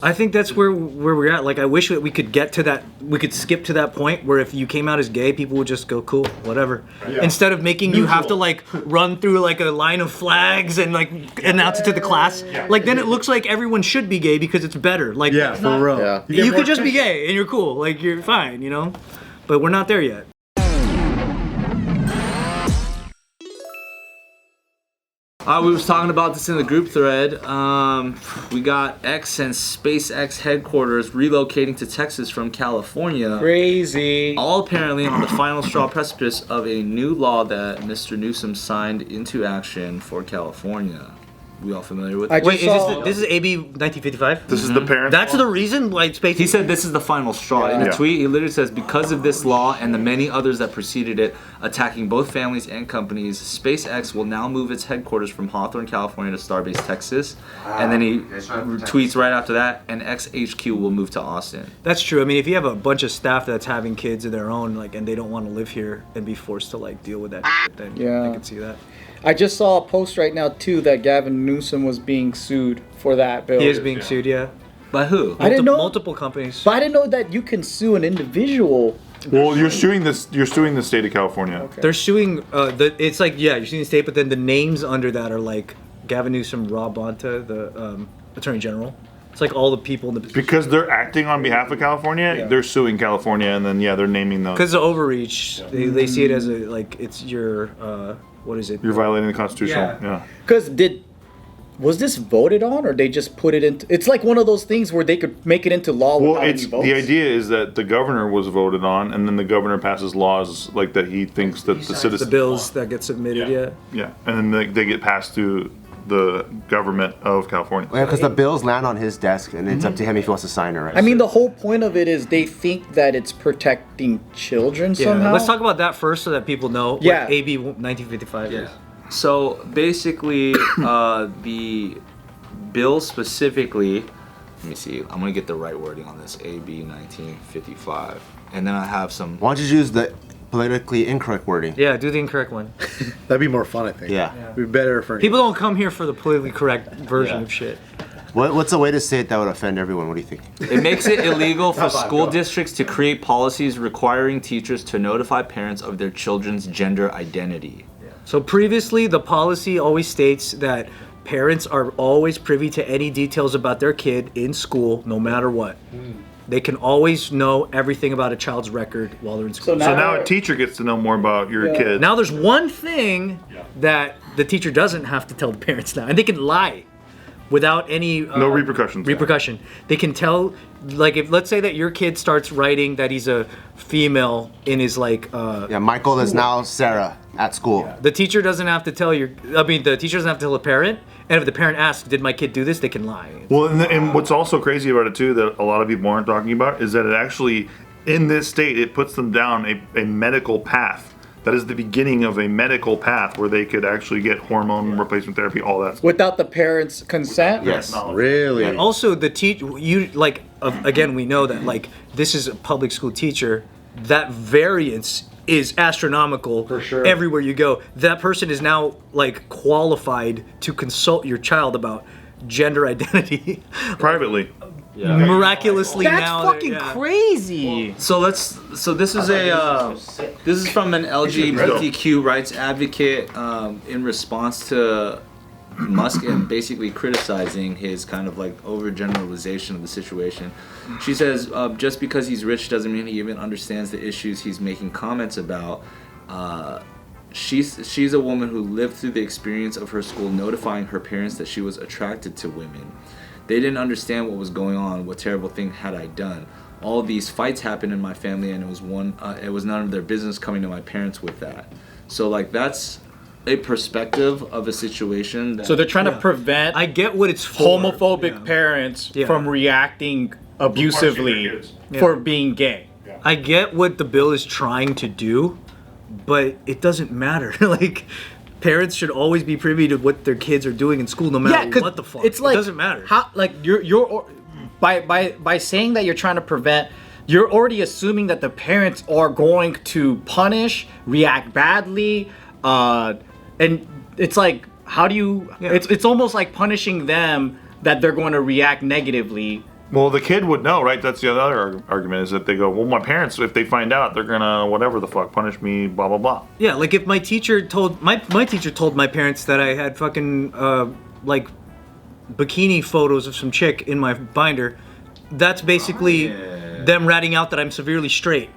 I think that's where we're at. Like, I wish that we could get to that. We could skip to that point where if you came out as gay, people would just go, cool, whatever. Yeah. Instead of making you have to like run through like a line of flags and like announce it to the class. Yeah. Like then it looks like everyone should be gay because it's better. Like for real. Yeah. You could just be gay and you're cool. Like you're fine, you know. But we're not there yet. We was talking about this in the group thread. We got X and SpaceX headquarters relocating to Texas from California. Crazy. All apparently on the final straw precipice of a new law that Mr. Newsom signed into action for California. We all familiar with it? Wait, this is AB 1955? This is the parent. That's the reason why SpaceX... He said this is the final straw. In a tweet, he literally says, because of this law and the many others that preceded it, attacking both families and companies, SpaceX will now move its headquarters from Hawthorne, California to Starbase, Texas. And then he tweets right after that, and XHQ will move to Austin. That's true. I mean, if you have a bunch of staff that's having kids of their own, like, and they don't want to live here and be forced to, like, deal with that shit, then I can see that. I just saw a post right now too that Gavin Newsom was being sued for that bill. He is being sued, yeah. By who? I didn't know. Multiple companies. But I didn't know that you can sue an individual. Well, you're suing this. You're suing the state of California. Okay. They're suing. It's like you're suing the state, but then the names under that are like Gavin Newsom, Rob Bonta, the Attorney General. It's like all the people in the because they're acting on behalf of California. They're suing California, and then they're naming those. Because of overreach, they see it as a like it's your what is it? You're violating the Constitution. Yeah. Because was this voted on, or they just put it into? It's like one of those things where they could make it into law without any votes. The idea is that the governor was voted on, and then the governor passes laws like that. He thinks that the citizens, the bills that get submitted, yeah, and then they get passed to the government of California. Yeah, because the bills land on his desk, and it's up to him if he wants to sign it. Right? I mean, the whole point of it is they think that it's protecting children somehow. Let's talk about that first so that people know what AB 1955 is. So basically, the bill specifically, let me see, I'm gonna get the right wording on this, AB 1955. And then I have some... Why don't you use the politically incorrect wording? Yeah, do the incorrect one. That'd be more fun, I think. Yeah. It'd be better for... People don't come here for the politically correct version of shit. What's a way to say it that would offend everyone? What do you think? It makes it illegal for school districts to create policies requiring teachers to notify parents of their children's gender identity. So previously, the policy always states that parents are always privy to any details about their kid in school, no matter what. They can always know everything about a child's record while they're in school. So now a teacher gets to know more about your kid. Now there's one thing that the teacher doesn't have to tell the parents now, and they can lie without any no repercussions. Repercussion. They can tell, like, if let's say that your kid starts writing that he's a female in his like. Michael is now Sarah at school. The teacher doesn't have to tell the teacher doesn't have to tell the parent. And if the parent asks, did my kid do this, they can lie. Well, and what's also crazy about it too that a lot of people aren't talking about is that it actually, in this state, it puts them down a medical path. That is the beginning of a medical path where they could actually get hormone replacement therapy, all that stuff. Without the parents' consent? Yes. Really? And also the again, we know that like this is a public school teacher, that variance is astronomical for sure. Everywhere you go. That person is now like qualified to consult your child about gender identity privately. Miraculously That's now. fucking crazy. So this is from an LGBTQ rights advocate in response to Musk and basically criticizing his kind of like overgeneralization of the situation. She says, just because he's rich doesn't mean he even understands the issues he's making comments about. She's a woman who lived through the experience of her school notifying her parents that she was attracted to women. They didn't understand what was going on. What terrible thing had I done? All these fights happened in my family, and it was none of their business coming to my parents with that. So like that's a perspective of a situation. That, So they're trying to prevent I get what it's for. homophobic parents from reacting abusively for being gay. I get what the bill is trying to do, but it doesn't matter. Like, parents should always be privy to what their kids are doing in school, no matter what the fuck. It's like, it doesn't matter. How like you're by saying that you're trying to prevent, you're already assuming that the parents are going to punish, react badly, and it's like, how do you? It's almost like punishing them that they're going to react negatively Well, the kid would know, right? That's the other argument is that they go, well, my parents, if they find out, they're gonna whatever the fuck punish me, blah blah blah. Yeah, like if my teacher told my teacher told my parents that I had fucking like bikini photos of some chick in my binder, that's basically them ratting out that I'm severely straight.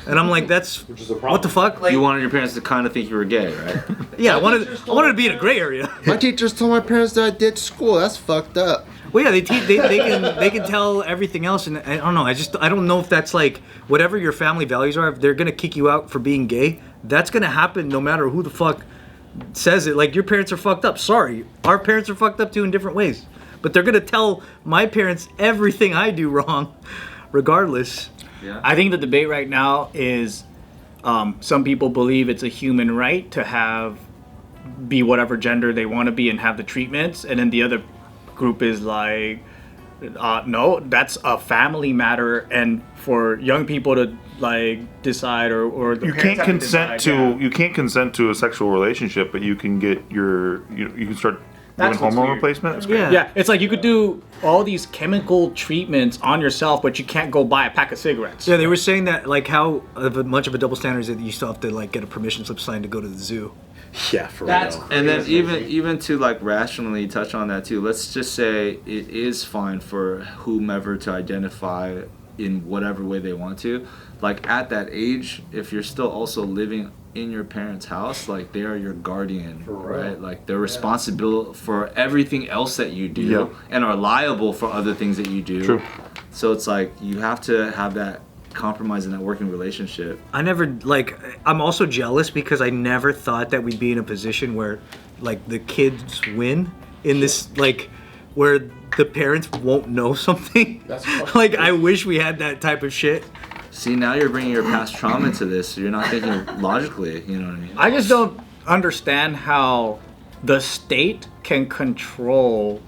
And I'm like, that's what the fuck? Like, You wanted your parents to kind of think you were gay, right? yeah, I wanted to be in a gray area. My teachers told my parents that I ditched school. That's fucked up. Well, yeah, they can tell everything else, and I don't know. I don't know if that's like whatever your family values are. If they're gonna kick you out for being gay, that's gonna happen no matter who the fuck says it. Like your parents are fucked up. Sorry, our parents are fucked up too in different ways, but they're gonna tell my parents everything I do wrong, regardless. Yeah. I think the debate right now is some people believe it's a human right to be whatever gender they want to be and have the treatments, and then the other group is like, no, that's a family matter, and for young people to like decide or the You parents can't have consent decide, yeah. you can't consent to a sexual relationship, but you can get you can start doing That's what's hormone weird. replacement. Yeah. Yeah, it's like you could do all these chemical treatments on yourself, but you can't go buy a pack of cigarettes. Yeah, they were saying that like how much of a double standard is that you still have to like get a permission slip signed to go to the zoo. Yeah, for That's real. And then even to like rationally touch on that too, let's just say it is fine for whomever to identify in whatever way they want to. Like at that age, if you're still also living in your parents' house, like they are your guardian, right? Like they're responsible for everything else that you do Yeah. and are liable for other things that you do. True. So it's like you have to have that compromise in that working relationship. I never like. I'm also jealous because I never thought that we'd be in a position where, like, the kids win in this like, where the parents won't know something. Like, I wish we had that type of shit. See, now you're bringing your past trauma into this, so you're not thinking logically, you know what I mean? I just don't understand how the state can control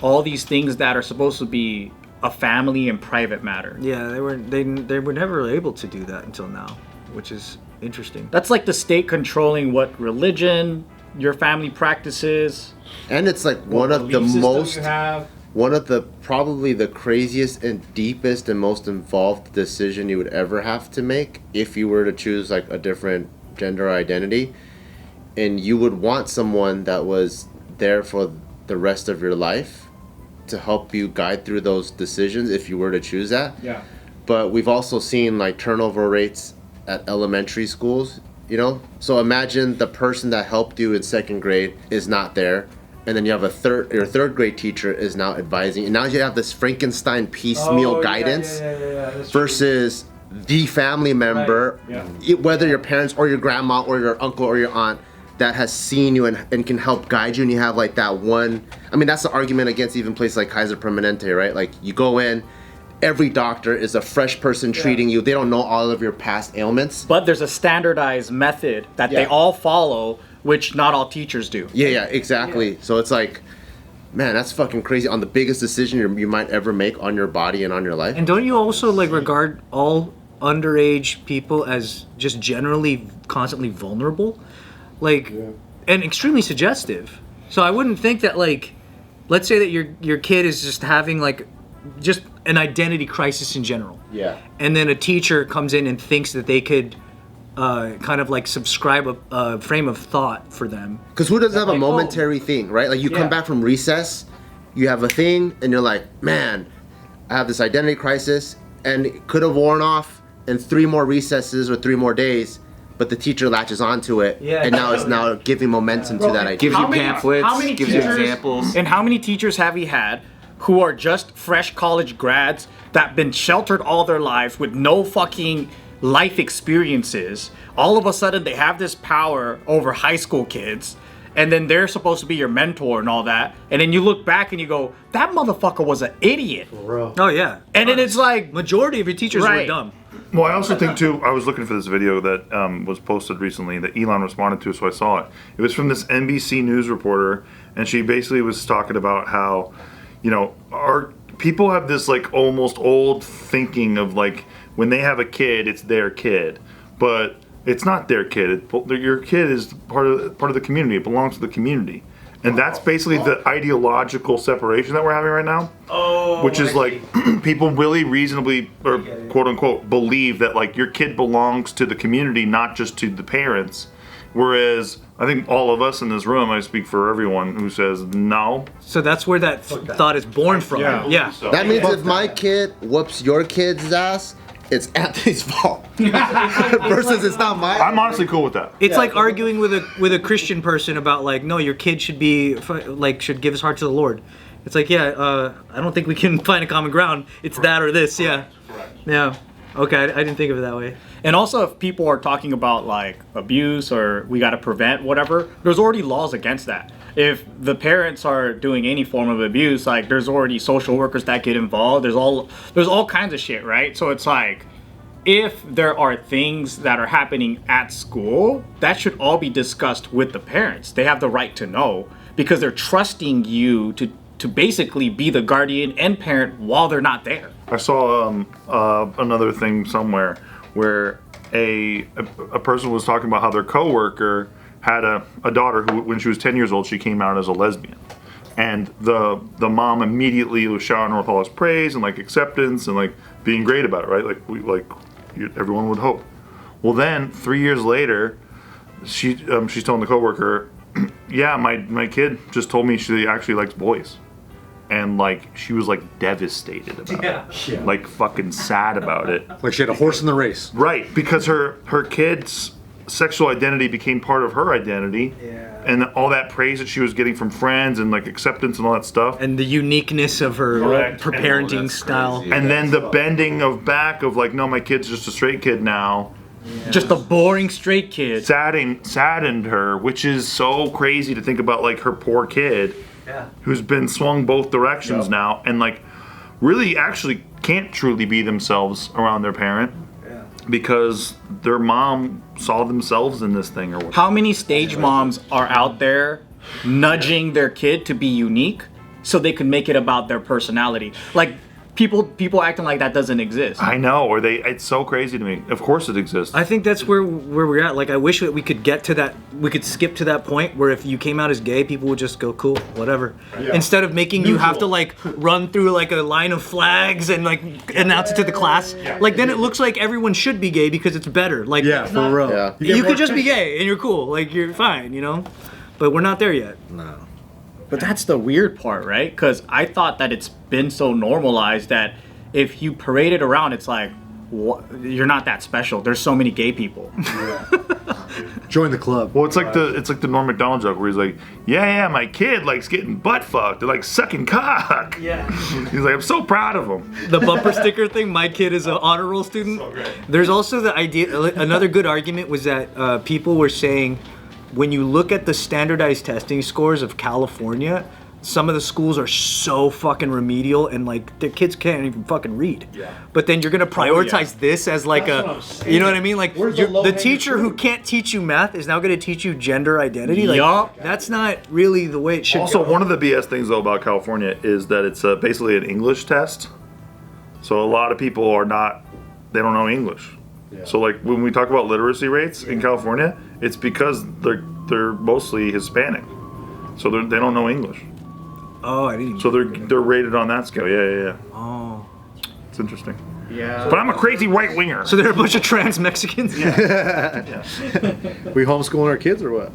all these things that are supposed to be a family and private matter. Yeah, they were never able to do that until now, which is interesting. That's like the state controlling what religion your family practices. And it's like one of the belief system most, you have. one of the probably the craziest and deepest and most involved decision you would ever have to make if you were to choose like a different gender identity. And you would want someone that was there for the rest of your life to help you guide through those decisions if you were to choose that. Yeah. But we've also seen like turnover rates at elementary schools, you know? So imagine the person that helped you in second grade is not there, and then you have your third grade teacher is now advising, and now you have this Frankenstein piecemeal guidance versus the family member, whether your parents or your grandma or your uncle or your aunt, that has seen you and can help guide you, and you have like that one. I mean, that's the argument against even places like Kaiser Permanente, right? Like you go in, every doctor is a fresh person treating you. They don't know all of your past ailments. But there's a standardized method that they all follow, which not all teachers do. Yeah, exactly. Yeah. So it's like, man, that's fucking crazy. On the biggest decision you might ever make on your body and on your life. And don't you also like regard all underage people as just generally constantly vulnerable? Like, and extremely suggestive. So I wouldn't think that, like, let's say that your kid is just having like just an identity crisis in general. Yeah. And then a teacher comes in and thinks that they could kind of like subscribe a frame of thought for them. Because who doesn't have a momentary thing, right? Like you come back from recess, you have a thing, and you're like, man, I have this identity crisis, and it could have worn off in 3 more recesses or 3 more days. But the teacher latches onto it, and now it's now giving momentum to that idea. Gives you pamphlets, gives you examples. And how many teachers have we had who are just fresh college grads that been sheltered all their lives with no fucking life experiences? All of a sudden they have this power over high school kids, and then they're supposed to be your mentor and all that. And then you look back and you go, that motherfucker was an idiot. Oh yeah. And then it's like, Majority of your teachers were dumb. Well, I also think too, I was looking for this video that was posted recently that Elon responded to, so I saw it. It was from this NBC News reporter, and she basically was talking about how, you know, our people have this like almost old thinking of like when they have a kid, it's their kid, but it's not their kid. Your kid is part of the community. It belongs to the community. And that's basically the ideological separation that we're having right now. Oh, which is like people really reasonably or quote unquote believe that like your kid belongs to the community, not just to the parents. Whereas I think all of us in this room, I speak for everyone who says no. So that's where that thought is born from. Yeah. So. That means if my kid whoops your kid's ass, it's Anthony's fault. Versus it's not mine. I'm honestly cool with that. It's like arguing with a Christian person about like, no, your kid should be like should give his heart to the Lord. It's like, I don't think we can find a common ground. It's that or this, yeah. Yeah. Okay, I didn't think of it that way. And also, if people are talking about like abuse or we got to prevent whatever, there's already laws against that. If the parents are doing any form of abuse, like there's already social workers that get involved. There's all kinds of shit, right? So it's like, if there are things that are happening at school, that should all be discussed with the parents. They have the right to know because they're trusting you to basically be the guardian and parent while they're not there. I saw another thing somewhere where a person was talking about how their coworker had a daughter who, when she was 10 years old, she came out as a lesbian. And the mom immediately was showering her with all this praise and like acceptance and like being great about it, right? Everyone would hope. Well, then 3 years later, she's telling the coworker, yeah, my kid just told me she actually likes boys. And like she was like devastated about it, like fucking sad about it. Like she had a horse in the race. Right, because her kid's sexual identity became part of her identity, and all that praise that she was getting from friends and like acceptance and all that stuff, and the uniqueness of her parenting style, and then the bending of back of like, no, my kid's just a straight kid now. Just a boring straight kid. Saddened her, which is so crazy to think about, like her poor kid. Who's been swung both directions now and like really actually can't truly be themselves around their parent because their mom saw themselves in this thing or whatever. How many stage moms are out there nudging their kid to be unique so they can make it about their personality? Like people acting like that doesn't exist. I know, it's so crazy to me. Of course it exists. I think that's where we're at. Like, I wish that we could get to that, we could skip to that point where if you came out as gay, people would just go, cool, whatever. Instead of making you have to like run through like a line of flags and like announce it to the class. Like then it looks like everyone should be gay because it's better. Like, for real. You could just be gay and you're cool. Like you're fine, you know? But we're not there yet. No. But that's the weird part, right? Because I thought that it's been so normalized that if you parade it around, it's like, you're not that special. There's so many gay people. Join the club. Well, it's like the Norm Macdonald joke where he's like, yeah, my kid likes getting butt fucked. They're like sucking cock. Yeah. He's like, I'm so proud of him. The bumper sticker thing, my kid is an honor roll student. So great. There's also the idea, another good argument was that people were saying, when you look at the standardized testing scores of California, some of the schools are so fucking remedial and like their kids can't even fucking read. But then you're gonna prioritize this as like you know what I mean? Like the teacher who can't teach you math is now gonna teach you gender identity. Like that's not really the way it should Also, go. one of the BS things though about California is that it's basically an English test. So a lot of people they don't know English. So like when we talk about literacy rates in California, it's because they're mostly Hispanic, so they don't know English. Oh, I didn't. So they're rated on that scale. Yeah. Oh, it's interesting. Yeah. But I'm a crazy right winger. so they're a bunch of trans Mexicans. We homeschooling our kids or what?